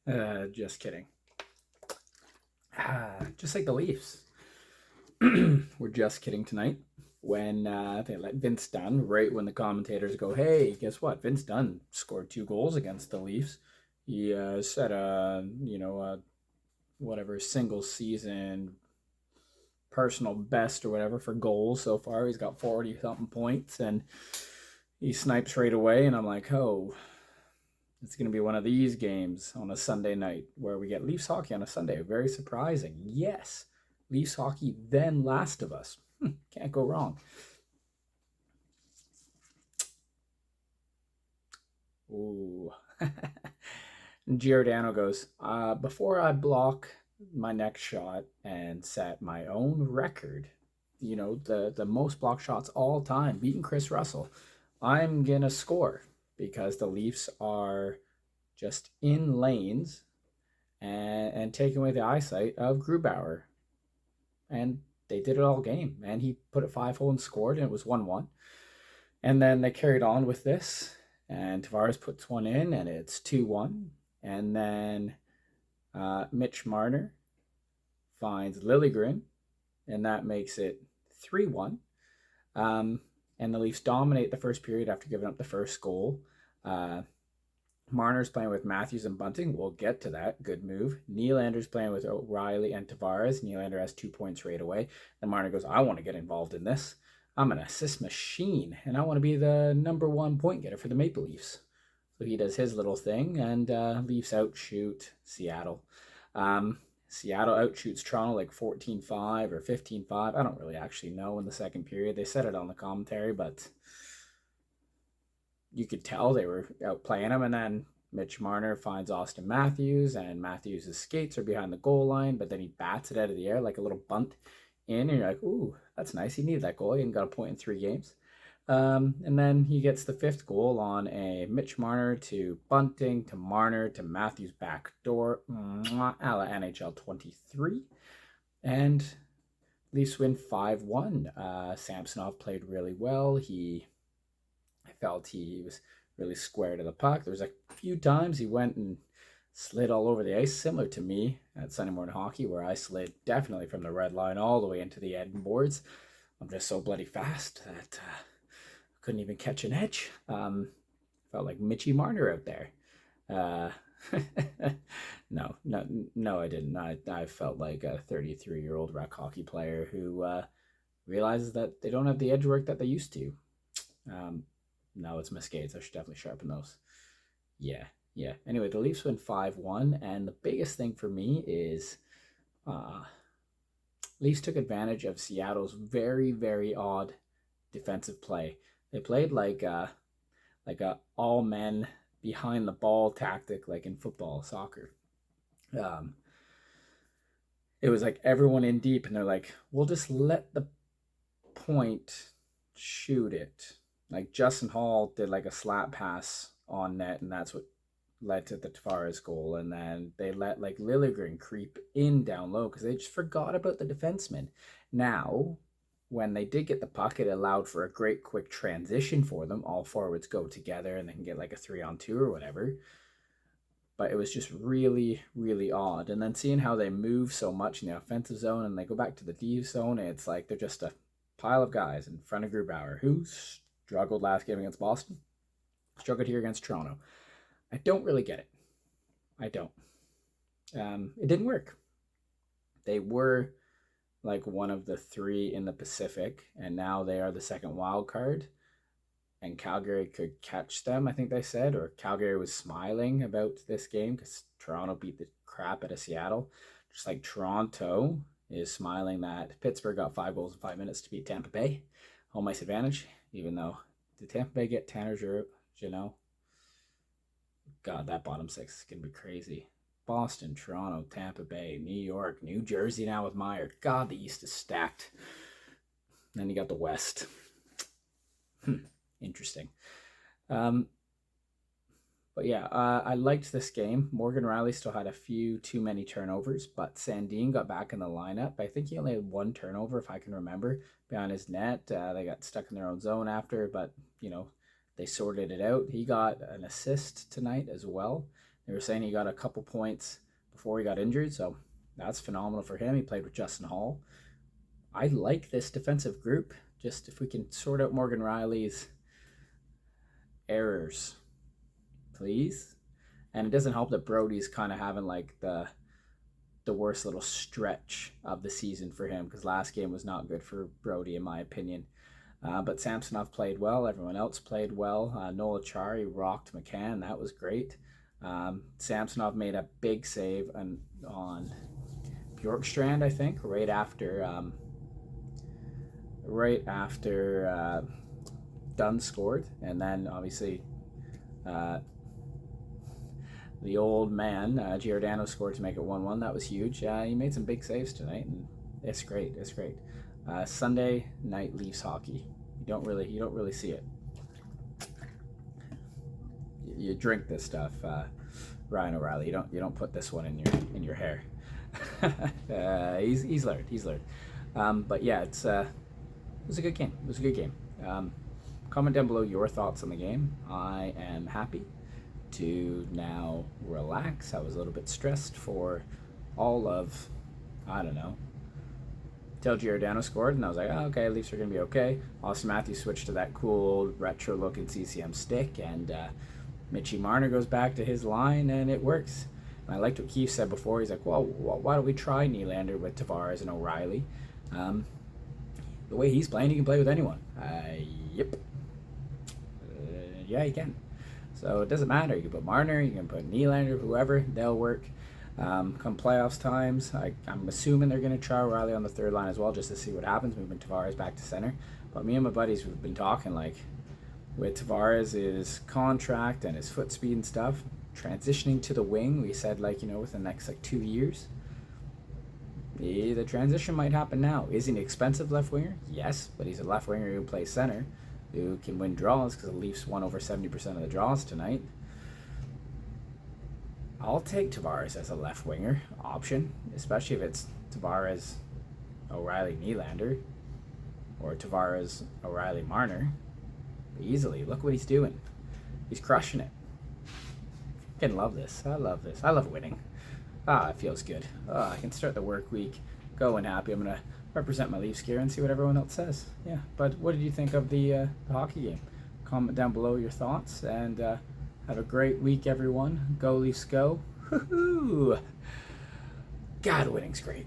Just kidding. Just like the Leafs. We're just kidding tonight when they let Vince Dunn, right when the commentators go, hey, guess what? Vince Dunn scored 2 goals against the Leafs. He set whatever single season personal best or whatever for goals so far. He's got 40 something points and he snipes right away. And I'm like, oh, it's going to be one of these games on a Sunday night where we get Leafs hockey on a Sunday. Very surprising. Yes. Leafs hockey, then Last of Us. Can't go wrong. Ooh. Giordano goes, before I block my next shot and set my own record, the most block shots all time, beating Chris Russell, I'm going to score because the Leafs are just in lanes and taking away the eyesight of Grubauer. And they did it all game. And he put it 5-hole and scored, and it was 1-1. And then they carried on with this, and Tavares puts one in, and it's 2-1. And then Mitch Marner finds Liljegren, and that makes it 3-1. And the Leafs dominate the first period after giving up the first goal. Marner's playing with Matthews and Bunting. We'll get to that. Good move. Nylander's playing with O'Reilly and Tavares. Nylander has 2 points right away. Then Marner goes, I want to get involved in this. I'm an assist machine, and I want to be the #1 point getter for the Maple Leafs. So he does his little thing, and Leafs outshoot Seattle. Seattle outshoots Toronto like 14-5 or 15-5. I don't really actually know in the second period. They said it on the commentary, but you could tell they were outplaying him. And then Mitch Marner finds Austin Matthews, and Matthews' skates are behind the goal line, but then he bats it out of the air like a little bunt in, and you're like, ooh, that's nice. He needed that goal. He got a point in 3 games. And then he gets the 5th goal on a Mitch Marner to Bunting to Marner to Matthews back door, a la NHL 23. And Leafs win 5-1. Samsonov played really well. I felt he was really square to the puck. There was a few times he went and slid all over the ice, similar to me at Sunday Morning Hockey, where I slid definitely from the red line all the way into the end boards. I'm just so bloody fast that I couldn't even catch an edge. Felt like Mitchy Marner out there. No, I didn't. I felt like a 33-year-old rec hockey player who realizes that they don't have the edge work that they used to. No, it's my skates. I should definitely sharpen those. Yeah. Anyway, the Leafs win 5-1, and the biggest thing for me is Leafs took advantage of Seattle's very, very odd defensive play. They played like a all men behind the ball tactic, like in football, soccer. It was like everyone in deep, and they're like, we'll just let the point shoot it. Like Justin Hall did like a slap pass on net, and that's what led to the Tavares goal. And then they let like Liljegren creep in down low because they just forgot about the defenseman. Now, when they did get the puck, it allowed for a great quick transition for them. All forwards go together and they can get like a 3-on-2 or whatever. But it was just really, really odd. And then seeing how they move so much in the offensive zone and they go back to the D zone, it's like they're just a pile of guys in front of Grubauer, who struggled last game against Boston, struggled here against Toronto. I don't really get it. I don't. It didn't work. They were like one of the 3 in the Pacific, and now they are the second wild card. And Calgary could catch them, I think they said, or Calgary was smiling about this game because Toronto beat the crap out of Seattle. Just like Toronto is smiling that Pittsburgh got 5 goals in 5 minutes to beat Tampa Bay. Home ice advantage, even though did Tampa Bay get Tanner Jeannot? God, that bottom 6 is going to be crazy. Boston, Toronto, Tampa Bay, New York, New Jersey now with Meyer. God, the East is stacked. Then you got the West. Interesting. But yeah, I liked this game. Morgan Riley still had a few too many turnovers, but Sandin got back in the lineup. I think he only had 1 turnover, if I can remember, behind his net. They got stuck in their own zone after, but, they sorted it out. He got an assist tonight as well. They were saying he got a couple points before he got injured, so that's phenomenal for him. He played with Justin Hall. I like this defensive group. Just if we can sort out Morgan Riley's errors, please. And it doesn't help that Brody's kind of having like the worst little stretch of the season for him, because last game was not good for Brody in my opinion. But Samsonov played well. Everyone else played well. Noel Achari rocked McCann. That was great. Samsonov made a big save on Bjorkstrand, I think, right after Dunn scored. And then obviously the old man, Giordano, scored to make it 1-1. That was huge. He made some big saves tonight, and it's great. It's great. Sunday night Leafs hockey. You don't really see it. You drink this stuff, Ryan O'Reilly. You don't put this one in your hair. He's learned. But yeah, it was a good game. It was a good game. Comment down below your thoughts on the game. I am happy to now relax. I was a little bit stressed for all of, I don't know, till Giordano scored, and I was like, oh, okay, Leafs are going to be okay. Austin Matthews switched to that cool retro looking CCM stick, and Mitchie Marner goes back to his line, and it works. And I liked what Keith said before. He's like, well, why don't we try Nylander with Tavares and O'Reilly? The way he's playing, he can play with anyone. Yep. Yeah, he can. So it doesn't matter. You can put Marner, you can put Nylander, whoever, they'll work. Come playoffs times, I'm assuming they're going to try O'Reilly on the third line as well, just to see what happens, moving Tavares back to center. But me and my buddies, we've been talking, like, with Tavares' contract and his foot speed and stuff, transitioning to the wing, we said, like, you know, within the next, 2 years, the transition might happen now. Is he an expensive left winger? Yes, but he's a left winger who plays center, who can win draws, because the Leafs won over 70% of the draws tonight. I'll take Tavares as a left winger option, especially if it's Tavares, O'Reilly, Nylander, or Tavares, O'Reilly, Marner. Easily. Look what he's doing. He's crushing it. I love this. I love this. I love winning. It feels good. I can start the work week going happy. I'm going to represent my Leafs gear and see what everyone else says. Yeah, but what did you think of the hockey game? Comment down below your thoughts, and have a great week, everyone. Go Leafs, go. Woo-hoo! God, winning's great.